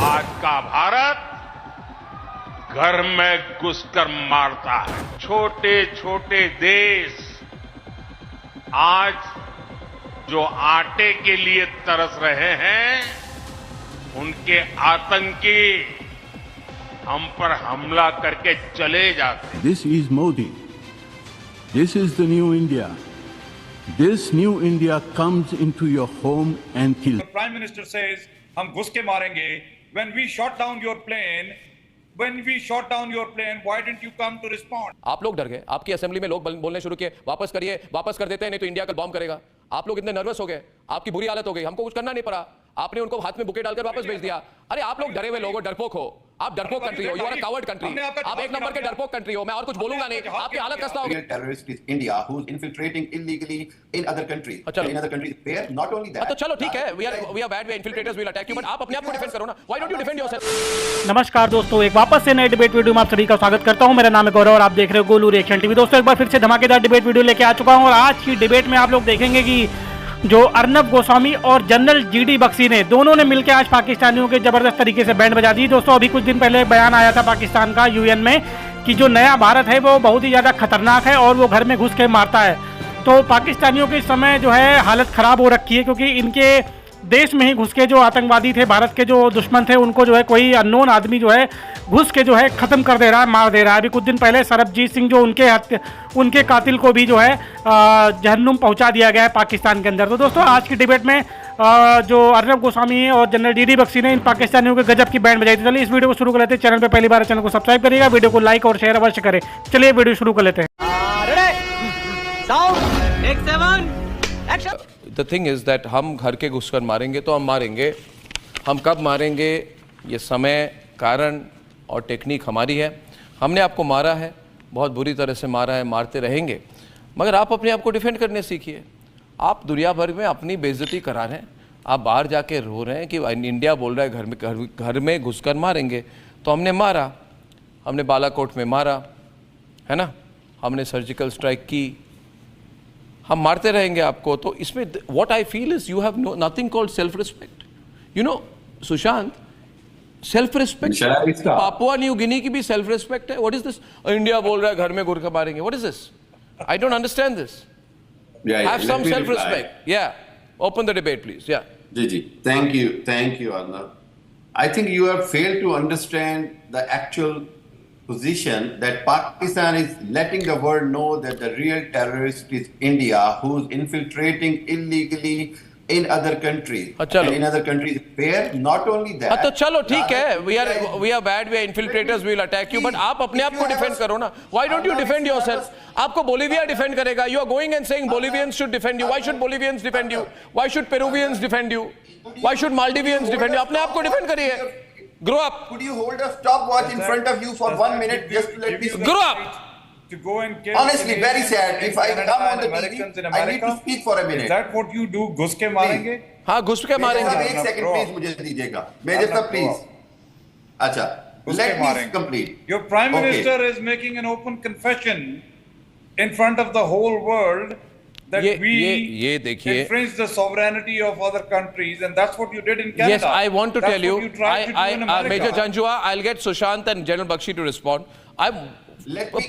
आज का भारत घर में घुसकर मारता है। छोटे छोटे देश आज जो आटे के लिए तरस रहे हैं, उनके आतंकी हम पर हमला करके चले जाते हैं। This is Modi. This is the new India. This new India comes into your home and kills. The Prime Minister says, "हम घुस के मारेंगे." When we shot down your plane, why didn't you come to respond? आप लोग डर गए, आपकी assembly में लोग बोलने शुरू किए, वापस करिए, वापस कर देते हैं, नहीं तो इंडिया कल बॉम्ब करेगा। आप लोग इतने नर्वस हो गए, आपकी बुरी हालत हो गई, हमको कुछ करना नहीं पड़ा, आपने उनको हाथ में बुके डालकर वापस भेज दिया। अरे आप लोग डरे हुए लोग हो, डरपोक हो, आप डरपोक कंट्री हो, you are a coward country, आप एक नंबर के डरपोक कंट्री हो। मैं और कुछ बोलूंगा नहीं, आपकी हालत खस्ता होगी। Terrorist is India, who is infiltrating illegally in other countries. In other countries, where not only that. तो चलो ठीक है, we are bad, we are infiltrators, we will attack you, but आप अपने आप को डिफेंड करो ना। Why don't you defend yourself? नमस्कार दोस्तों, एक वापस से नए डिबेट वीडियो में आप सभी का स्वागत करता हूं। मेरा नाम है गौरव और आप देख रहे हो गोलू रिएक्शन टीवी। दोस्तों एक बार फिर से धमाकेदार डिबेट वीडियो लेके आ चुका हूं और आज की डिबेट में आप लोग देखेंगे कि जो अर्नब गोस्वामी और जनरल जीडी बख्शी ने दोनों ने मिलकर आज पाकिस्तानियों के जबरदस्त तरीके से बैंड बजा दी। दोस्तों अभी कुछ दिन पहले बयान आया था पाकिस्तान का यूएन में कि जो नया भारत है वो बहुत ही ज़्यादा खतरनाक है और वो घर में घुस के मारता है। तो पाकिस्तानियों के इस समय जो है हालत ख़राब हो रखी है क्योंकि इनके देश में ही घुस के जो आतंकवादी थे, भारत के जो दुश्मन थे, उनको जो है कोई अननोन आदमी जो है घुस के जो है ख़त्म कर दे रहा है, मार दे रहा है। अभी कुछ दिन पहले सरबजीत सिंह जो उनके कातिल को भी जो है जहन्नुम पहुंचा दिया गया है पाकिस्तान के अंदर। तो दोस्तों आज की डिबेट में जो अर्नब गोस्वामी और जनरल जीडी बख्शी ने इन पाकिस्तानियों के गजब की बैंड बजाई थी। चलिए इस वीडियो को शुरू कर लेते हैं। चैनल पर पहली बार चैनल को सब्सक्राइब करिएगा, वीडियो को लाइक और शेयर अवश्य करें। चलिए वीडियो शुरू कर लेते हैं। The thing is that हम घर के घुसकर मारेंगे तो हम मारेंगे, हम कब मारेंगे ये समय, कारण और टेक्निक हमारी है। हमने आपको मारा है, बहुत बुरी तरह से मारा है, मारते रहेंगे, मगर आप अपने आप को डिफेंड करने सीखिए। आप दुनिया भर में अपनी बेइज्जती करा रहे हैं, आप बाहर जाके रो रहे हैं कि इंडिया बोल रहा है घर में घुसकर मारेंगे। तो हमने मारा, हमने बालाकोट में मारा है ना, हमने सर्जिकल स्ट्राइक की, हम मारते रहेंगे आपको। तो इसमें what I feel is you have nothing called self respect. You know Sushant, self respect Papua New Guinea की भी सेल्फ रिस्पेक्ट है। व्हाट इज दिस, इंडिया बोल रहा है घर में घुस के मारेंगे, what is this? I don't understand this. Have some self respect. या ओपन द डिबेट प्लीज। या जी thank you Arnab. I think you have failed to understand the actual position that Pakistan is letting the world know that the real terrorist is India, who is infiltrating illegally in other countries. And in other countries where not only that. तो चलो ठीक है, we are bad, we are infiltrators, we will attack you, but आप अपने आप को defend करो ना। Why don't you defend yourself? आपको बोलिविया डिफेंड करेगा, you are going and saying Bolivians should defend you. Why should Bolivians defend you? Why should Peruvians defend you? Why should Maldivians defend you? अपने आप को defend करिए। Grow up. Could you hold a stopwatch in front of you for 1 minute just to let me speak? Grow up. To go and kill. Honestly, very sad. If I come on the TV, I need to speak for a minute. Is that what you do? घुस के मारेंगे? हाँ घुस के मारेंगे। एक second please मुझे दीजिएगा, मेजर साहब प्लीज। अच्छा, let me complete. Your Prime Minister is making an open confession in front of the whole world that ये देखिए, infringe the sovereignty of other countries, and that's what you did in Canada. Yes, I want to tell you, I Major Janjua, I'll get Sushant and General Bakshi to respond.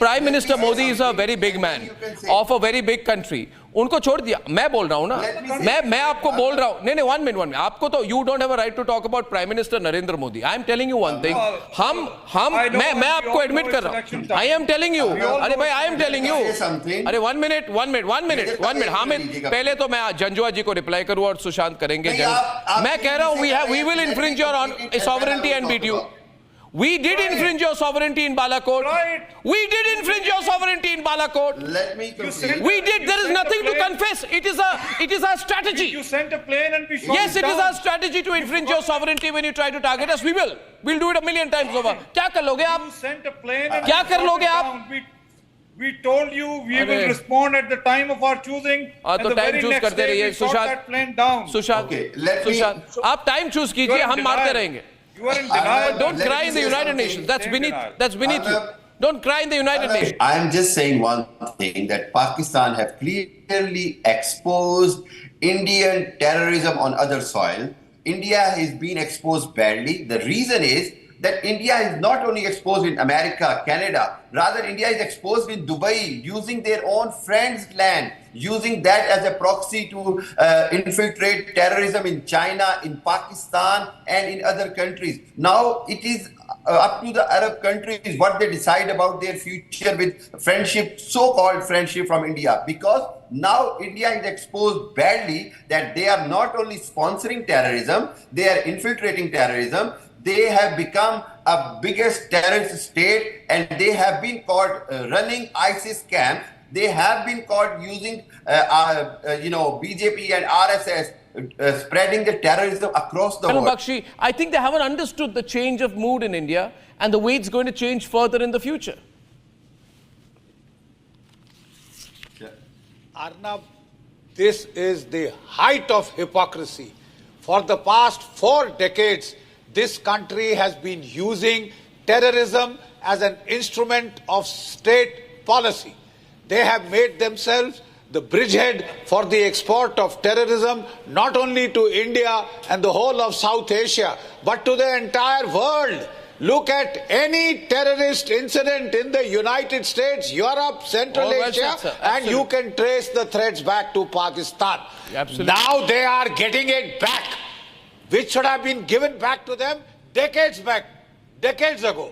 Prime Minister Modi is a very big man of a very big country. उनको छोड़ दिया, मैं बोल रहा हूँ ना, मैं आपको बोल रहा हूँ, नहीं 1 minute, आपको तो you don't have a right to talk about Prime Minister Narendra Modi. I am telling you one thing. मैं आपको admit कर रहा हूँ. I am telling you. अरे भाई I am telling you. अरे 1 minute. हामिद, पहले तो मैं जंजुआ जी को रिप्लाई करूँ और सुशांत करेंगे। मैं कह रहा हूँ we will infringe your sovereignty and beat you. We did infringe your sovereignty in Balakot. We did infringe your sovereignty in Balakot. Let me complete. We did. There is nothing to confess. It is a strategy. You sent a plane and we shot Yes, it is a strategy to infringe your sovereignty when you try to target us. We'll do it a million times over. क्या कर लोगे आप? You sent a plane and क्या कर लोगे आप? We told you we will respond at the time of our choosing. तो time choose करते रहिए सुशांत। सुशांत, आप टाइम चूज कीजिए, हम मारते रहेंगे। You are in denial. Don't cry in the United Nations. That's beneath you. Don't cry in the United Nations. I am just saying one thing, that Pakistan have clearly exposed Indian terrorism on other soil. India is being exposed badly. The reason is that India is not only exposed in America, Canada, rather India is exposed in Dubai, using their own friends' land, using that as a proxy to infiltrate terrorism in China, in Pakistan, and in other countries. Now it is up to the Arab countries what they decide about their future with friendship, so-called friendship from India, because now India is exposed badly that they are not only sponsoring terrorism, they are infiltrating terrorism. They have become a biggest terrorist state, and they have been caught running ISIS camps. They have been caught using, BJP and RSS spreading the terrorism across the Colonel world. Bakshi, I think they haven't understood the change of mood in India and the way it's going to change further in the future. Arnab, this is the height of hypocrisy. For the past 4 decades, this country has been using terrorism as an instrument of state policy. They have made themselves the bridgehead for the export of terrorism, not only to India and the whole of South Asia, but to the entire world. Look at any terrorist incident in the United States, Europe, Central Asia, and you can trace the threads back to Pakistan. Absolutely. Now they are getting it back, which should have been given back to them decades ago.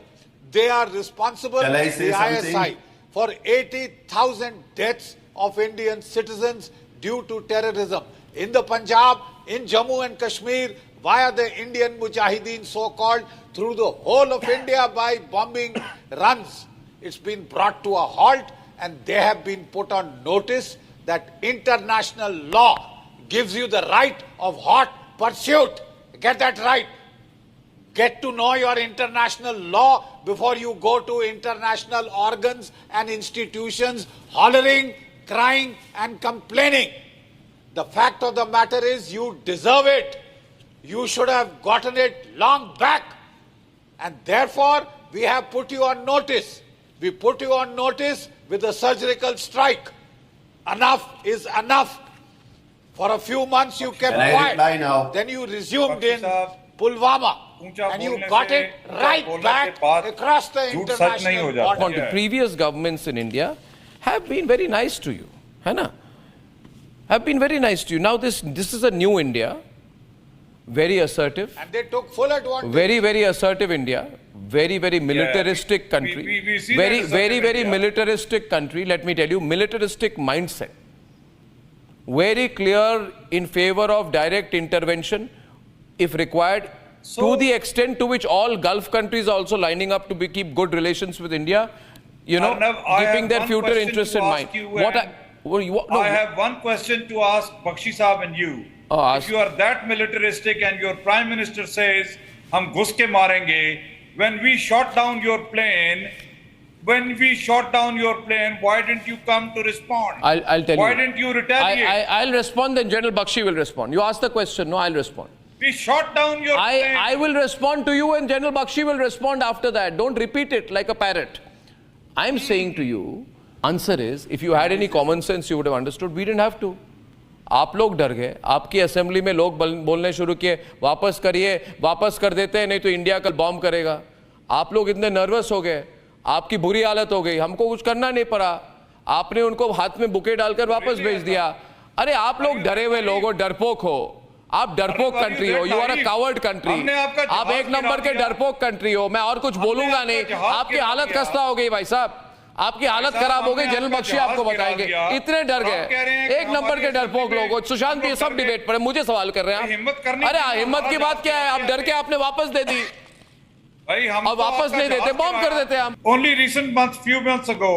They are responsible, Shall I say the something? ISI, for 80,000 deaths of Indian citizens due to terrorism in the Punjab, in Jammu and Kashmir, via the Indian Mujahideen, so-called, through the whole of India by bombing runs. It's been brought to a halt, and they have been put on notice that international law gives you the right of hot pursuit. Get that right. Get to know your international law before you go to international organs and institutions hollering, crying and complaining. The fact of the matter is you deserve it. You should have gotten it long back. And therefore, we have put you on notice. We put you on notice with a surgical strike. Enough is enough. For a few months you kept Can I quiet. reply now? Then you resumed Bakshi in Sahab, Pulwama. ऊंचा And you बोलने got से- it ऊंचा right बोलने back से बात across the झूठ सच नहीं हो international जाता। border. The previous governments in India have been very nice to you, है ना? Have been very nice to you. Now this is a new India, very assertive, And they took full advantage. very assertive India, very militaristic country, we see that very assertive India. militaristic country. Let me tell you, militaristic mindset, very clear in favor of direct intervention, if required. So- To the extent to which all Gulf countries are also lining up to keep good relations with India, Arnab, I keeping have their one future question interests to in ask mind. you What and- no, I have one question to ask Bakshi Sahab and you. Oh, ask. If you are that militaristic and your Prime Minister says, "Hum ghus ke marenge," when we shot down your plane, why didn't you come to respond? I'll tell you. Why didn't you retaliate? I'll respond, then General Bakshi will respond. You ask the question, no, I'll respond. We shot down your plane. I will respond to you and General Bakshi will respond after that. Don't repeat it like a parrot. I'm saying to you, answer is, if you had any common sense, you would have understood. We didn't have to. आप लोग डर गए, आपकी assembly में लोग बोलने शुरू किए, वापस करिए, वापस कर देते हैं, नहीं तो इंडिया कल बॉम्ब करेगा. आप लोग इतने नर्वस हो गए, आपकी बुरी हालत हो गई, हमको कुछ करना नहीं पड़ा, आपने उनको हाथ में बुके डालकर वापस भेज दिया. अरे आप लोग डरे हुए लोग हो, डरपोक हो, आप डरपोक कंट्री हो, you are a coward country, आप एक नंबर के डरपोक कंट्री हो. मैं और कुछ बोलूंगा नहीं, आपकी हालत खस्ता हो गई भाई साहब, आपकी हालत खराब हो गई. जनरल बख्शी आपको बताएंगे, इतने डर गए, एक नंबर के डरपोक लोग हो. सुशांत ये सब डिबेट पर मुझे सवाल कर रहे हैं आप. अरे हिम्मत की बात क्या है, आप डर के आपने वापस दे दी, और वापस नहीं देते, बॉम्ब कर देते हम. Only recent months, few months ago,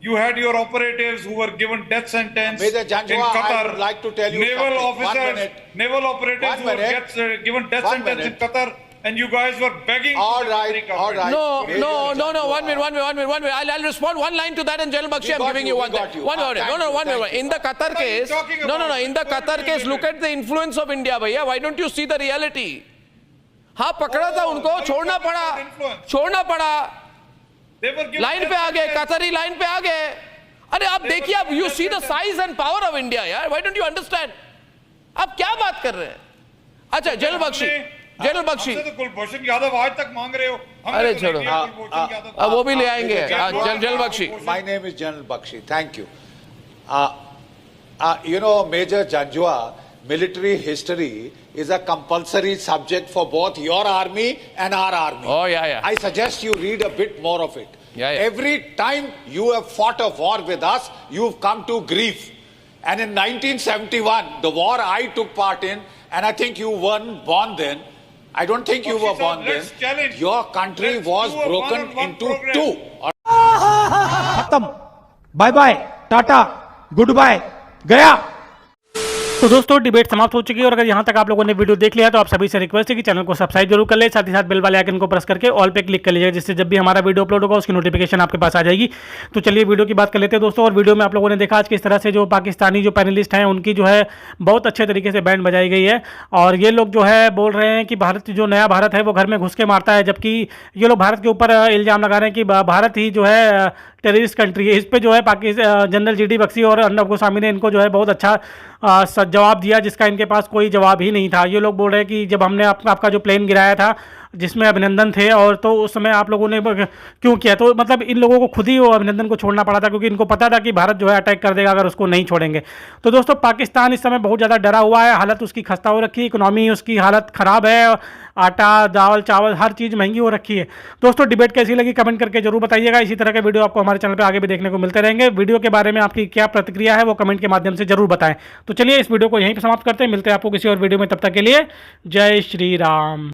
you had your operatives who were given death sentence Major in Janjua, Qatar. I would like to tell you naval something. 1 officers, minute. naval operatives 1 who were minute. given death 1 sentence in minute. Qatar, and you guys were begging. All for the right, Qatari government. all right. No. 1 minute. I'll respond one line to that, and General Bakshi, We I'm got giving you, you we one. got you. One minute. Thank No, you, 1 thank minute. you. In the Qatar What are you case, talking no. about? In the What Qatar are you case, doing? look at the influence of India, भैया. Why don't you see the reality? हाँ पकड़ा था उनको, how you छोड़ना talking about पड़ा, influence? छोड़ना पड़ा, They were given line death पे आ गए, sentence. कतरी लाइन पे आ गए. अरे आप देखिए, आप you see the size and power of India, यार. Why don't you understand? आप क्या बात कर रहे हैं? अच्छा जेल बख्शी, जेल बख्शी, हमसे तो कुलभूषण यादव आज तक मांग रहे हो। हमने अरे तो छोड़ो, नहीं दिया कुलभूषण यादव। अब वो भी ले आएंगे। जेल Bakshi, My name is General Bakshi. Thank you. You know, Major Janjua, military history is a compulsory subject for both your army and our army. Oh, yeah. I suggest you read a bit more of it. Yeah. Every time you have fought a war with us, you've come to grief. And in 1971, the war I took part in, and I think you weren't born then. I don't think you were born then. Let's challenge. Your country Let's was do a broken one-on-one into program. two. खत्म, bye bye, tata, goodbye, गया। तो दोस्तों debate समाप्त हो चुकी है और अगर यहाँ तक आप लोगों ने वीडियो देख लिया तो आप सभी से रिक्वेस्ट है कि चैनल को सब्सक्राइब जरूर कर ले, साथ ही साथ बेल वाले आइकन को प्रेस करके ऑल पे क्लिक कर लीजिएगा, जिससे जब भी हमारा वीडियो अपलोड होगा उसकी नोटिफिकेशन आपके पास आ जाएगी। तो चलिए वीडियो की बात कर लेते हैं दोस्तों। और वीडियो में आप लोगों ने देखा आज किस तरह से जो पाकिस्तानी जो पैनलिस्ट हैं उनकी जो है बहुत अच्छे तरीके से बैंड बजाई गई है। और ये लोग जो है बोल रहे हैं कि भारत जो नया भारत है वो घर में घुस के मारता है, जबकि ये लोग भारत के ऊपर इल्ज़ाम लगा रहे हैं कि भारत ही जो है टेररिस्ट कंट्री है। इस पे जो है जनरल जी डी बख्शी और अर्नब गोस्वामी ने इनको जो है बहुत अच्छा जवाब दिया, जिसका इनके पास कोई जवाब ही नहीं था। ये लोग बोल रहे हैं कि जब हमने आपका जो प्लेन गिराया था जिसमें अभिनंदन थे और तो उस समय आप लोगों ने क्यों किया, तो मतलब इन लोगों को खुद ही वो अभिनंदन को छोड़ना पड़ा था, क्योंकि इनको पता था कि भारत जो है अटैक कर देगा अगर उसको नहीं छोड़ेंगे। तो दोस्तों पाकिस्तान इस समय बहुत ज़्यादा डरा हुआ है, हालत उसकी खस्ता हो रखी है, इकोनॉमी उसकी हालत ख़राब है, आटा दाल चावल हर चीज़ महंगी हो रखी है। दोस्तों डिबेट कैसी लगी कमेंट करके जरूर बताइएगा। इसी तरह के वीडियो आपको हमारे चैनल पर आगे भी देखने को मिलते रहेंगे। वीडियो के बारे में आपकी क्या प्रतिक्रिया है वो कमेंट के माध्यम से जरूर बताएं। तो चलिए इस वीडियो को यहीं पर समाप्त करते हैं, मिलते हैं आपको किसी और वीडियो में, तब तक के लिए जय श्री राम।